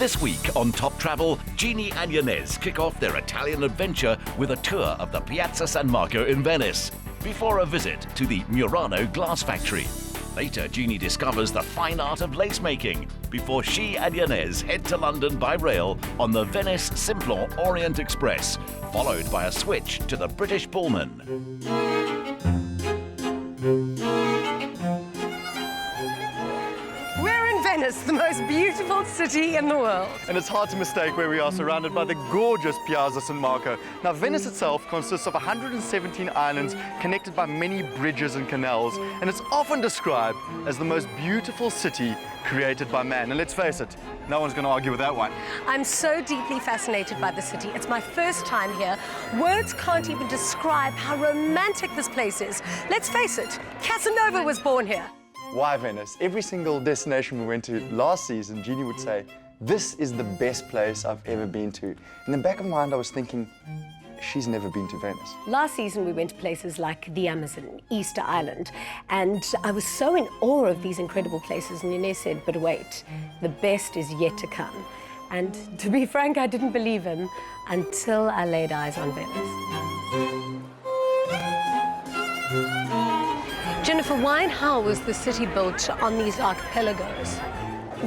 This week on Top Travel, Jeannie and Janez kick off their Italian adventure with a tour of the Piazza San Marco in Venice, before a visit to the Murano glass factory. Later, Jeannie discovers the fine art of lace making, before she and Janez head to London by rail on the Venice-Simplon Orient Express, followed by a switch to the British Pullman. Venice, the most beautiful city in the world. And it's hard to mistake where we are, surrounded by the gorgeous Piazza San Marco. Now, Venice itself consists of 117 islands connected by many bridges and canals, and it's often described as the most beautiful city created by man. And let's face it, no one's going to argue with that one. I'm so deeply fascinated by the city. It's my first time here. Words can't even describe how romantic this place is. Let's face it, Casanova was born here. Why Venice? Every single destination we went to last season, Jeannie would say, this is the best place I've ever been to. In the back of my mind, I was thinking, she's never been to Venice. Last season, we went to places like the Amazon, Easter Island, and I was so in awe of these incredible places, and Janez said, but wait, the best is yet to come. And to be frank, I didn't believe him until I laid eyes on Venice. Jennifer, why and how was the city built on these archipelagos?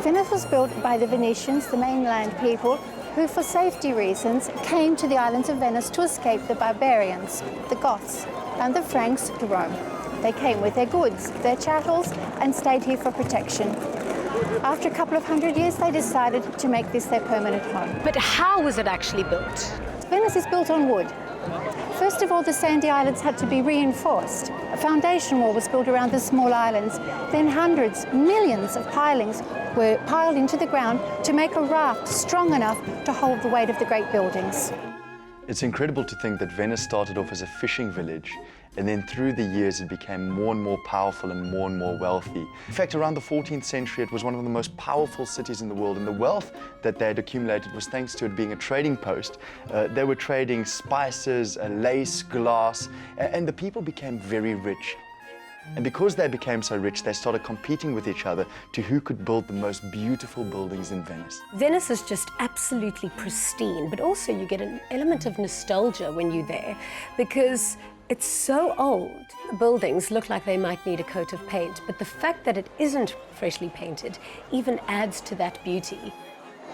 Venice was built by the Venetians, the mainland people, who for safety reasons came to the islands of Venice to escape the barbarians, the Goths, and the Franks to Rome. They came with their goods, their chattels, and stayed here for protection. After a couple of hundred years, they decided to make this their permanent home. But how was it actually built? Venice is built on wood. First of all, the sandy islands had to be reinforced. A foundation wall was built around the small islands. Then hundreds, millions of pilings were piled into the ground to make a raft strong enough to hold the weight of the great buildings. It's incredible to think that Venice started off as a fishing village, and then through the years it became more and more powerful and more wealthy. In fact, around the 14th century, it was one of the most powerful cities in the world, and the wealth that they had accumulated was thanks to it being a trading post. They were trading spices, lace, glass, and the people became very rich. And because they became so rich, they started competing with each other to who could build the most beautiful buildings in Venice. Venice is just absolutely pristine, but also you get an element of nostalgia when you're there because it's so old. The buildings look like they might need a coat of paint, but the fact that it isn't freshly painted even adds to that beauty.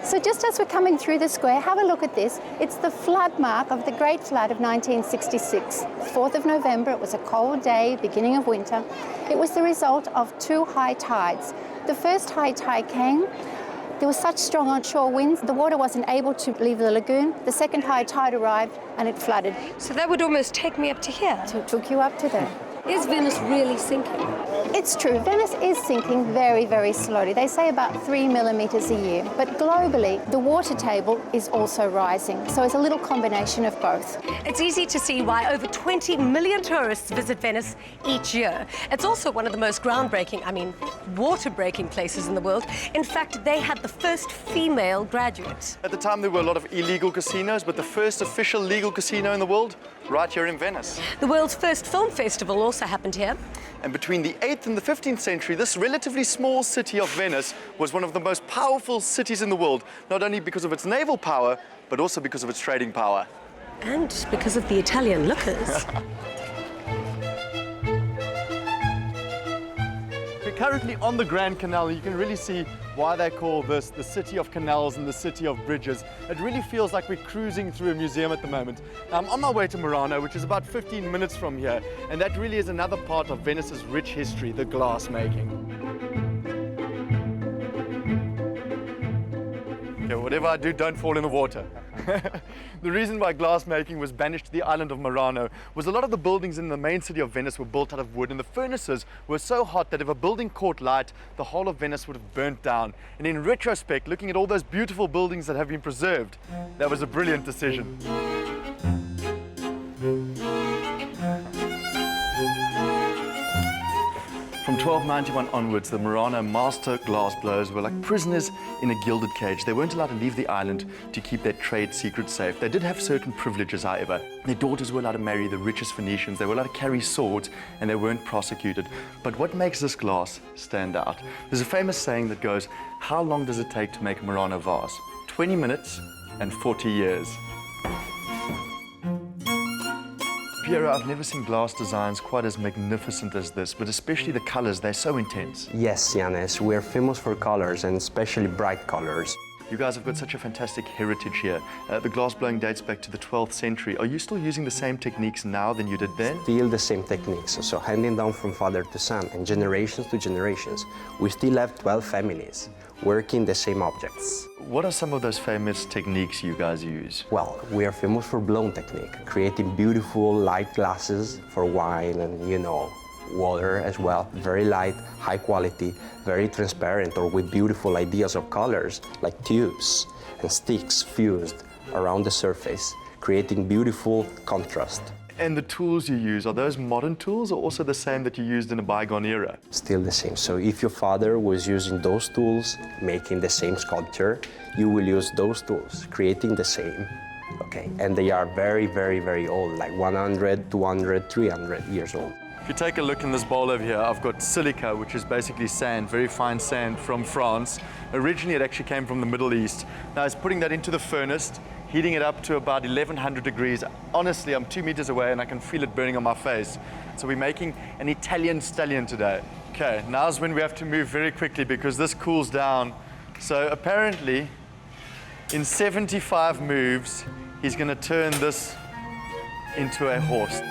So just as we're coming through the square, have a look at this. It's the flood mark of the Great Flood of 1966. 4th of November, it was a cold day, beginning of winter. It was the result of two high tides. The first high tide came. There was such strong onshore winds, the water wasn't able to leave the lagoon. The second high tide arrived and it flooded. So that would almost take me up to here. So it took you up to there. Is Venice really sinking? It's true, Venice is sinking very slowly. They say about 3 millimeters a year. But globally, the water table is also rising. So it's a little combination of both. It's easy to see why over 20 million tourists visit Venice each year. It's also one of the most groundbreaking, water-breaking places in the world. In fact, they had the first female graduate. At the time, there were a lot of illegal casinos, but the first official legal casino in the world, right here in Venice. The world's first film festival also happened here. And between the 8th and the 15th century, this relatively small city of Venice was one of the most powerful cities in the world, not only because of its naval power, but also because of its trading power. And because of the Italian lookers. We're currently on the Grand Canal. You can really see why they call this the city of canals and the city of bridges. It really feels like we're cruising through a museum at the moment. I'm on my way to Murano, which is about 15 minutes from here, and that really is another part of Venice's rich history, the glass making. Okay, whatever I do, don't fall in the water. The reason why glass making was banished to the island of Murano was a lot of the buildings in the main city of Venice were built out of wood, and the furnaces were so hot that if a building caught light, the whole of Venice would have burnt down. And in retrospect, looking at all those beautiful buildings that have been preserved, that was a brilliant decision. From 1291 onwards, the Murano master glass blowers were like prisoners in a gilded cage. They weren't allowed to leave the island to keep their trade secrets safe. They did have certain privileges, however. Their daughters were allowed to marry the richest Venetians. They were allowed to carry swords, and they weren't prosecuted. But what makes this glass stand out? There's a famous saying that goes, how long does it take to make a Murano vase? 20 minutes and 40 years. Piero, I've never seen glass designs quite as magnificent as this, but especially the colors, they're so intense. Yes, Janez, we're famous for colors, and especially bright colors. You guys have got such a fantastic heritage here. The glass blowing dates back to the 12th century. Are you still using the same techniques now than you did then? Still the same techniques, so handing down from father to son and generations to generations. We still have 12 families working the same objects. What are some of those famous techniques you guys use? Well, we are famous for blown technique, creating beautiful light glasses for wine and, you know, water as well. Very light, high quality, very transparent, or with beautiful ideas of colors like tubes and sticks fused around the surface, creating beautiful contrast. And the tools you use, are those modern tools or also the same that you used in a bygone era? Still the same. So if your father was using those tools, making the same sculpture, you will use those tools, creating the same. Okay, and they are very, very, very old, like 100, 200, 300 years old. If you take a look in this bowl over here, I've got silica, which is basically sand, very fine sand from France. Originally, it actually came from the Middle East. Now, it's putting that into the furnace, heating it up to about 1100 degrees. Honestly, I'm 2 meters away and I can feel it burning on my face. So we're making an Italian stallion today. Okay, now's when we have to move very quickly because this cools down. So apparently, in 75 moves, he's going to turn this into a horse.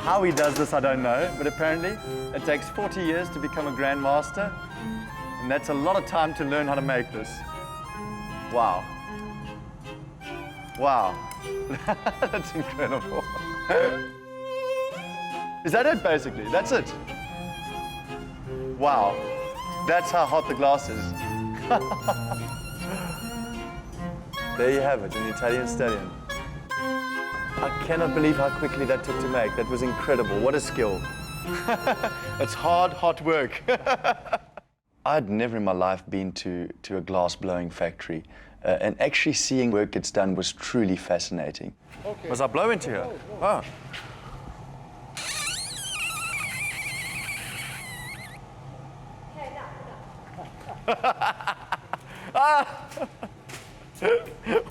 How he does this, I don't know, but apparently it takes 40 years to become a grandmaster, and that's a lot of time to learn how to make this. Wow. Wow. That's incredible. Is that it, basically? That's it? Wow. That's how hot the glass is. There you have it, an Italian stallion. I cannot believe how quickly that took to make. That was incredible. What a skill. It's hard work. I'd never in my life been to a glass blowing factory. And actually seeing work gets done was truly fascinating. Okay. Was I blow into here? Oh.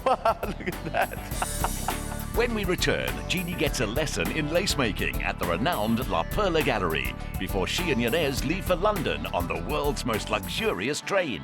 Wow, look at that. When we return, Jeannie gets a lesson in lace making at the renowned La Perla Gallery before she and Janez leave for London on the world's most luxurious train.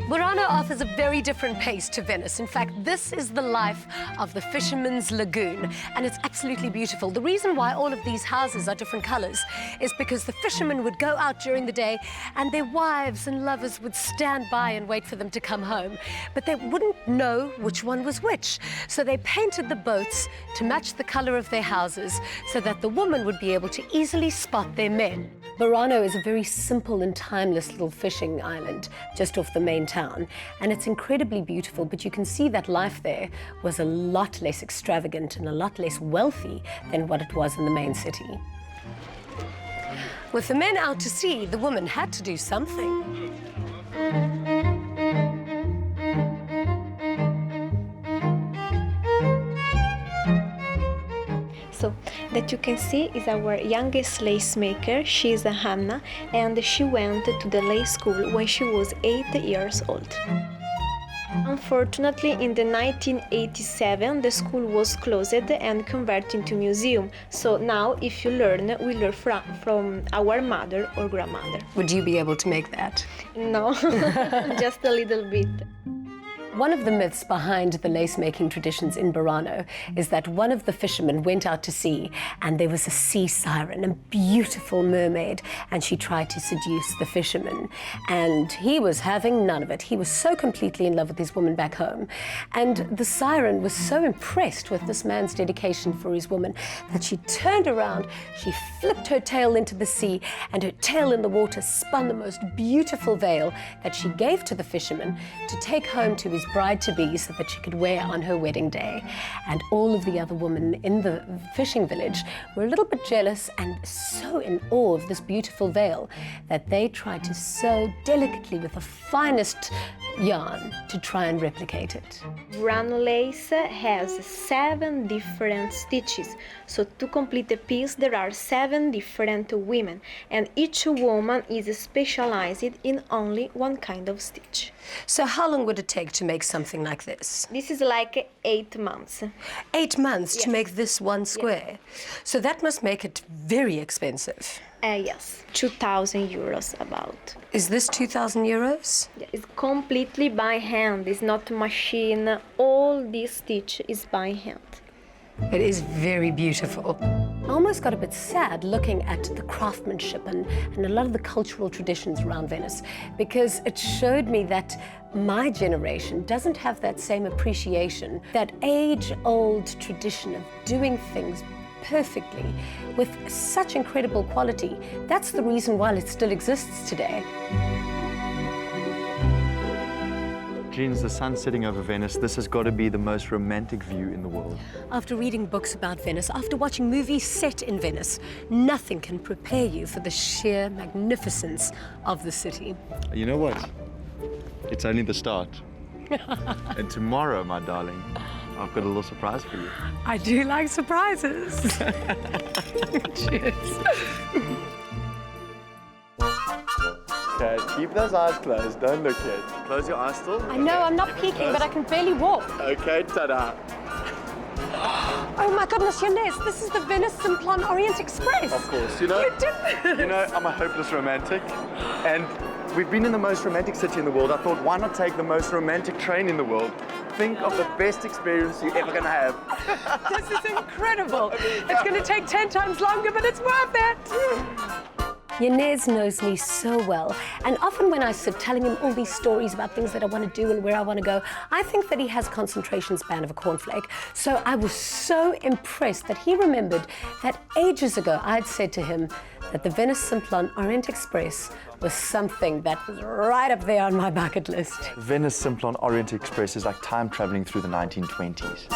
Burano offers a very different pace to Venice. In fact, this is the life of the fisherman's lagoon, and it's absolutely beautiful. The reason why all of these houses are different colors is because the fishermen would go out during the day and their wives and lovers would stand by and wait for them to come home. But they wouldn't know which one was which. So they painted the boats to match the color of their houses so that the woman would be able to easily spot their men. Burano is a very simple and timeless little fishing island just off the main town, and it's incredibly beautiful, but you can see that life there was a lot less extravagant and a lot less wealthy than what it was in the main city. With the men out to sea, the woman had to do something. So that you can see is our youngest lace maker. She is Hannah, and she went to the lace school when she was 8 years old. Unfortunately, in the 1987, the school was closed and converted into museum. So now, if you learn, we learn from our mother or grandmother. Would you be able to make that? No, just a little bit. One of the myths behind the lace-making traditions in Burano is that one of the fishermen went out to sea and there was a sea siren, a beautiful mermaid, and she tried to seduce the fisherman. And he was having none of it. He was so completely in love with his woman back home. And the siren was so impressed with this man's dedication for his woman that she turned around, she flipped her tail into the sea, and her tail in the water spun the most beautiful veil that she gave to the fisherman to take home to his bride-to-be so that she could wear on her wedding day. And all of the other women in the fishing village were a little bit jealous and so in awe of this beautiful veil that they tried to sew delicately with the finest yarn to try and replicate it. Burano lace has 7 different stitches, so to complete the piece there are 7 different women, and each woman is specialized in only one kind of stitch. So how long would it take to make something like this? This is like 8 months. 8 months to Yes. make this one square. So that must make it very expensive. Yes, 2,000 euros about. Is this 2,000 euros? Yeah, it's completely by hand, it's not machine. All this stitch is by hand. It is very beautiful. I almost got a bit sad looking at the craftsmanship and a lot of the cultural traditions around Venice, because it showed me that my generation doesn't have that same appreciation, that age-old tradition of doing things perfectly with such incredible quality. That's the reason why it still exists today. Jeans, the sun's setting over Venice. This has got to be the most romantic view in the world. After reading books about Venice, after watching movies set in Venice, nothing can prepare you for the sheer magnificence of the city. You know what? It's only the start. And tomorrow, my darling, I've got a little surprise for you. I do like surprises. Cheers. Okay, keep those eyes closed. Don't look yet. Close your eyes still. I know, I'm not peeking, but I can barely walk. Okay, ta-da. Oh my goodness, Janez, this is the Venice-Simplon Orient Express. Of course, you know. You did this. You know, I'm a hopeless romantic, and we've been in the most romantic city in the world. I thought, why not take the most romantic train in the world? Think of the best experience you're ever gonna have. This is incredible. It's going to take 10 times longer, but it's worth it. Janez knows me so well, and often when I sit telling him all these stories about things that I want to do and where I want to go, I think that he has a concentration span of a cornflake. So I was so impressed that he remembered that ages ago I had said to him that the Venice-Simplon Orient Express was something that was right up there on my bucket list. Venice-Simplon Orient Express is like time traveling through the 1920s.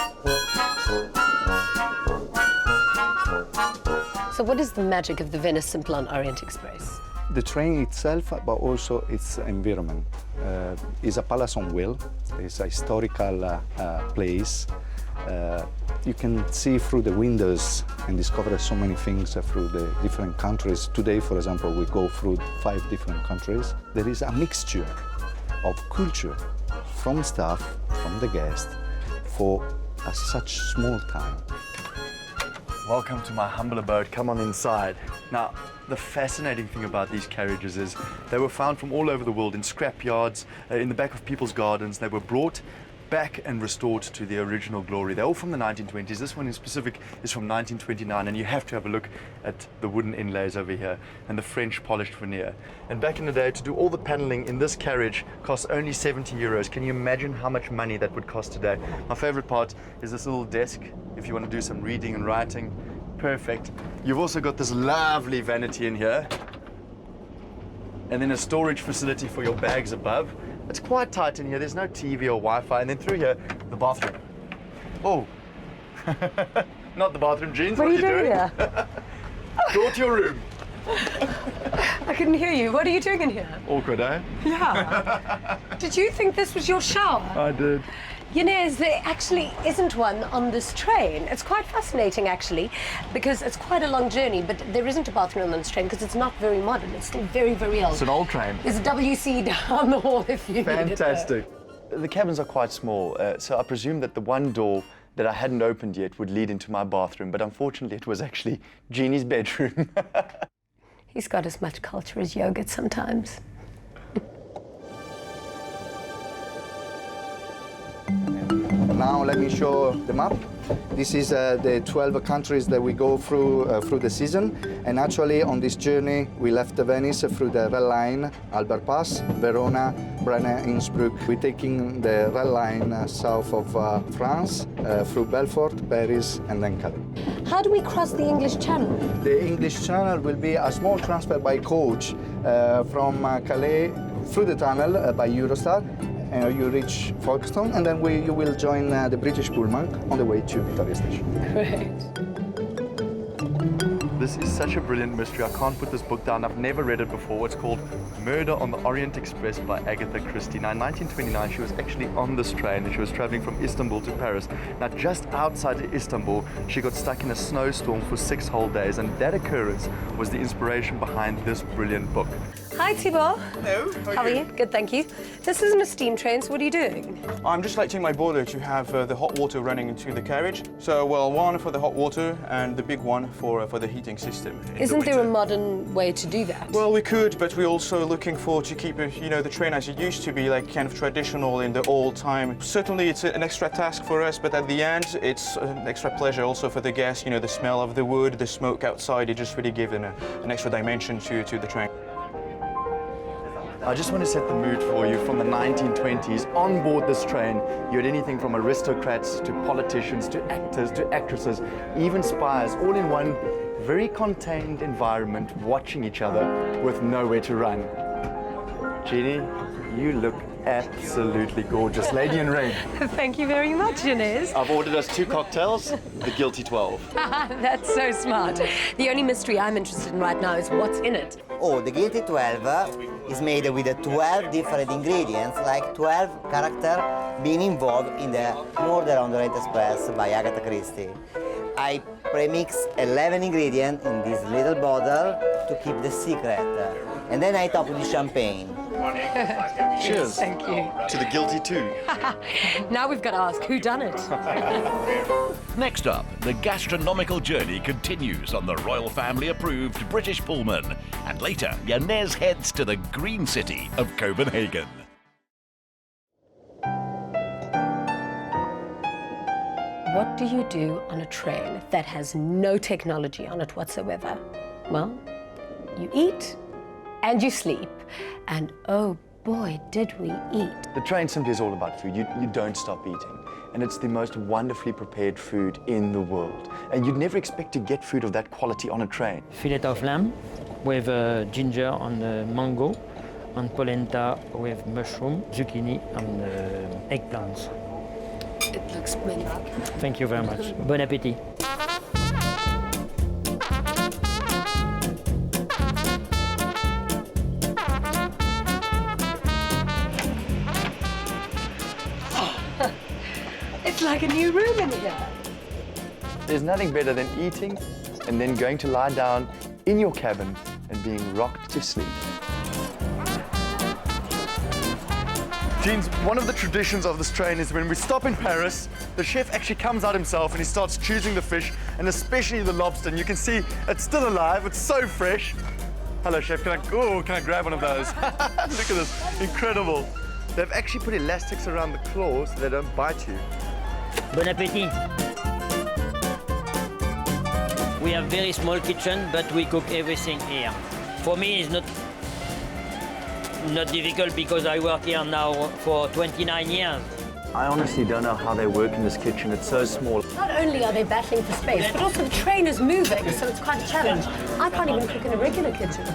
So what is the magic of the Venice-Simplon Orient Express? The train itself, but also its environment. It's a palace on wheel. It's a historical place. You can see through the windows and discover so many things through the different countries. Today, for example, we go through 5 different countries. There is a mixture of culture from staff, from the guests, for such small time. Welcome to my humble abode. Come on inside. Now, the fascinating thing about these carriages is they were found from all over the world in scrap yards, in the back of people's gardens. They were brought back and restored to their original glory. They're all from the 1920s. This one in specific is from 1929, and you have to have a look at the wooden inlays over here and the French polished veneer. And back in the day, to do all the paneling in this carriage costs only 70 euros. Can you imagine how much money that would cost today? My favorite part is this little desk if you want to do some reading and writing. Perfect. You've also got this lovely vanity in here, and then a storage facility for your bags above. It's quite tight in here. There's no TV or Wi-Fi. And then through here, the bathroom. Oh, not the bathroom, Jeans. What are you doing here? Go to your room. I couldn't hear you. What are you doing in here? Awkward, eh? Yeah. Did you think this was your shower? I did. Janez, there actually isn't one on this train. It's quite fascinating, actually, because it's quite a long journey, but there isn't a bathroom on this train because it's not very modern. It's still very, very old. It's an old train. There's a WC down the hall if you need it. Fantastic. The cabins are quite small, so I presume that the one door that I hadn't opened yet would lead into my bathroom, but unfortunately it was actually Jeannie's bedroom. He's got as much culture as yogurt sometimes. Now let me show the map. This is the 12 countries that we go through the season. And actually on this journey, we left Venice through the rail line, Albert Pass, Verona, Brenner, Innsbruck. We're taking the rail line south of France, through Belfort, Paris, and then Calais. How do we cross the English Channel? The English Channel will be a small transfer by coach from Calais through the tunnel by Eurostar. You reach Folkestone, and then you will join the British Pullman on the way to Victoria Station. Great. This is such a brilliant mystery. I can't put this book down. I've never read it before. It's called Murder on the Orient Express by Agatha Christie. Now, in 1929, she was actually on this train and she was traveling from Istanbul to Paris. Now, just outside of Istanbul, she got stuck in a snowstorm for 6 whole days, and that occurrence was the inspiration behind this brilliant book. Hi, Thibault. Hello. How are you? Good, thank you. This isn't a steam train, so what are you doing? I'm just lighting my boiler to have the hot water running into the carriage. So, well, one for the hot water and the big one for the heating system. Isn't there a modern way to do that? Well, we could, but we're also looking for to keep the train as it used to be, like kind of traditional in the old time. Certainly, it's an extra task for us, but at the end, it's an extra pleasure also for the guests. You know, the smell of the wood, the smoke outside, it just really gives an extra dimension to the train. I just want to set the mood for you from the 1920s. On board this train, you had anything from aristocrats to politicians to actors to actresses, even spies, all in one very contained environment, watching each other with nowhere to run. Jeannie, you look absolutely gorgeous. Lady in Red. Thank you very much, Janez. I've ordered us 2 cocktails, the Guilty 12. That's so smart. The only mystery I'm interested in right now is what's in it. Oh, the Guilty 12 is made with 12 different ingredients, like 12 characters being involved in the Murder on the Orient Express by Agatha Christie. I premix 11 ingredients in this little bottle to keep the secret. And then I top with champagne. Cheers. Thank you. To the Guilty 2. Now we've got to ask who done it. Next up, the gastronomical journey continues on the royal family-approved British Pullman. And later, Janez heads to the green city of Copenhagen. What do you do on a train that has no technology on it whatsoever? Well, you eat and you sleep. And oh boy, did we eat. The train simply is all about food. You don't stop eating. And it's the most wonderfully prepared food in the world. And you'd never expect to get food of that quality on a train. Fillet of lamb with ginger and mango, and polenta with mushroom, zucchini and eggplants. It looks magnificent. Thank you very much. Bon appétit. It's like a new room in here. There's nothing better than eating and then going to lie down in your cabin and being rocked to sleep. Jeans, one of the traditions of this train is when we stop in Paris, the chef actually comes out himself and he starts choosing the fish, and especially the lobster. And you can see it's still alive, it's so fresh. Hello, chef, can I grab one of those? Look at this, incredible. They've actually put elastics around the claws so they don't bite you. Bon appétit. We have very small kitchen, but we cook everything here. For me, it's not difficult because I work here now for 29 years. I honestly don't know how they work in this kitchen. It's so small. Not only are they battling for space, but also the train is moving, so it's quite a challenge. I can't even cook in a regular kitchen.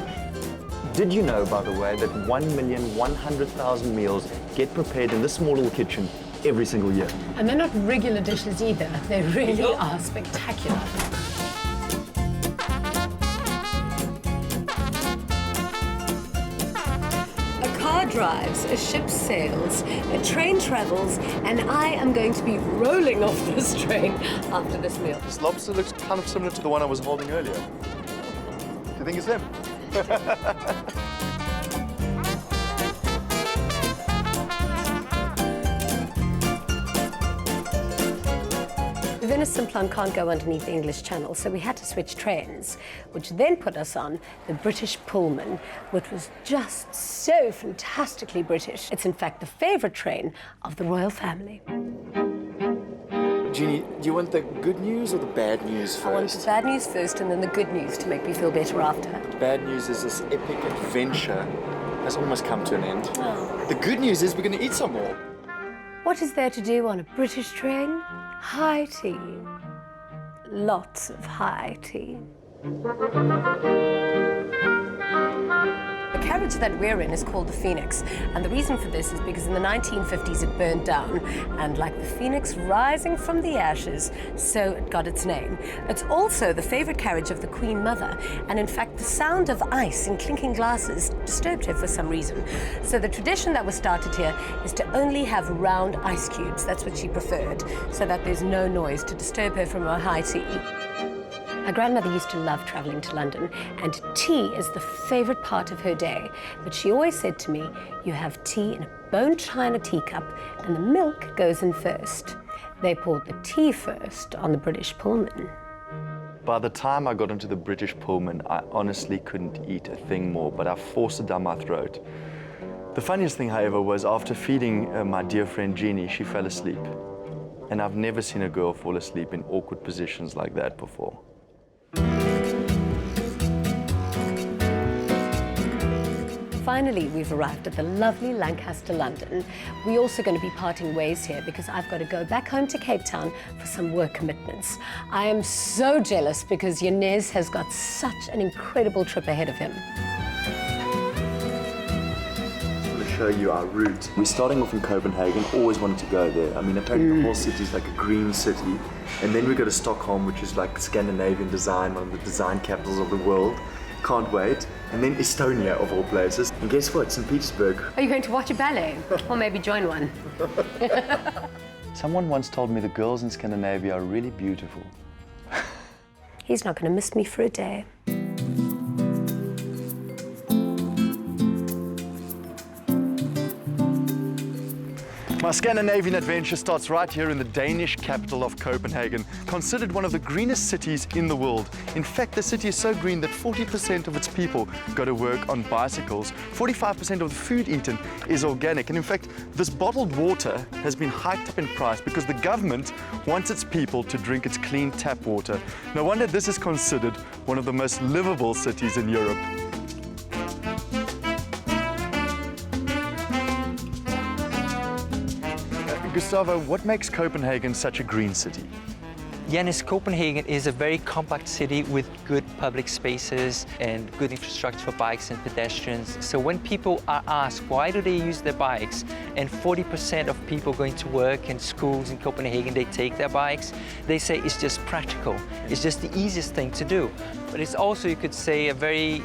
Did you know, by the way, that 1,100,000 meals get prepared in this small little kitchen every single year? And they're not regular dishes either. They really are spectacular. A car drives, a ship sails, a train travels, and I am going to be rolling off this train after this meal. This lobster looks kind of similar to the one I was holding earlier. Do you think it's him? The Venice-Simplon can't go underneath the English Channel, so we had to switch trains, which then put us on the British Pullman, which was just so fantastically British. It's in fact the favourite train of the royal family. Jeannie, do you want the good news or the bad news first? I want the bad news first and then the good news to make me feel better after. Bad news is this epic adventure has almost come to an end. Oh. The good news is we're going to eat some more. What is there to do on a British train? High tea. Lots of high tea. carriage that we're in is called the Phoenix, and the reason for this is because in the 1950s it burned down, and like the phoenix rising from the ashes, so it got its name. It's also the favorite carriage of the Queen Mother, and in fact the sound of ice and clinking glasses disturbed her for some reason. So the tradition that was started here is to only have round ice cubes. That's what she preferred, so that there's no noise to disturb her from her high tea. My grandmother used to love traveling to London, and tea is the favorite part of her day. But she always said to me, you have tea in a bone china teacup, and the milk goes in first. They poured the tea first on the British Pullman. By the time I got into the British Pullman, I honestly couldn't eat a thing more, but I forced it down my throat. The funniest thing, however, was after feeding my dear friend Jeannie, she fell asleep. And I've never seen a girl fall asleep in awkward positions like that before. Finally, we've arrived at the lovely Lancaster, London. We're also going to be parting ways here because I've got to go back home to Cape Town for some work commitments. I am so jealous because Janez has got such an incredible trip ahead of him. Show you our route. We're starting off in Copenhagen, always wanted to go there. I mean, apparently the whole city is like a green city. And then we go to Stockholm, which is like Scandinavian design, one of the design capitals of the world. Can't wait. And then Estonia, of all places. And guess what? St. Petersburg. Are you going to watch a ballet? Or maybe join one? Someone once told me the girls in Scandinavia are really beautiful. He's not going to miss me for a day. My Scandinavian adventure starts right here in the Danish capital of Copenhagen, considered one of the greenest cities in the world. In fact, the city is so green that 40% of its people go to work on bicycles. 45% of the food eaten is organic. And in fact, this bottled water has been hiked up in price because the government wants its people to drink its clean tap water. No wonder this is considered one of the most livable cities in Europe. Gustavo, what makes Copenhagen such a green city? Janez, Copenhagen is a very compact city with good public spaces and good infrastructure for bikes and pedestrians. So when people are asked why do they use their bikes, and 40% of people going to work and schools in Copenhagen, they take their bikes, they say it's just practical. It's just the easiest thing to do. But it's also, you could say, a very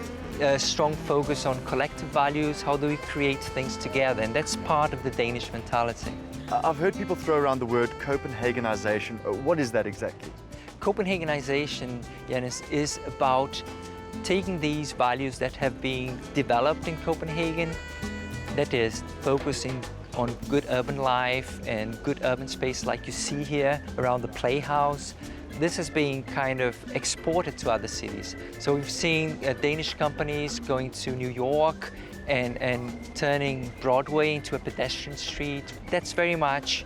strong focus on collective values. How do we create things together? And that's part of the Danish mentality. I've heard people throw around the word Copenhagenization. What is that exactly? Copenhagenization, Janez, is about taking these values that have been developed in Copenhagen, that is focusing on good urban life and good urban space like you see here around the Playhouse. This has been kind of exported to other cities. So we've seen Danish companies going to New York and turning Broadway into a pedestrian street. That's very much,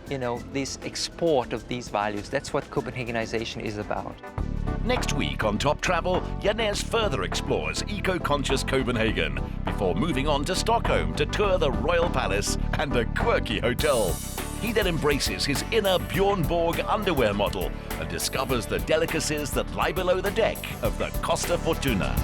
this export of these values. That's what Copenhagenization is about. Next week on Top Travel, Janez further explores eco-conscious Copenhagen before moving on to Stockholm to tour the Royal Palace and a quirky hotel. He then embraces his inner Bjorn Borg underwear model and discovers the delicacies that lie below the deck of the Costa Fortuna.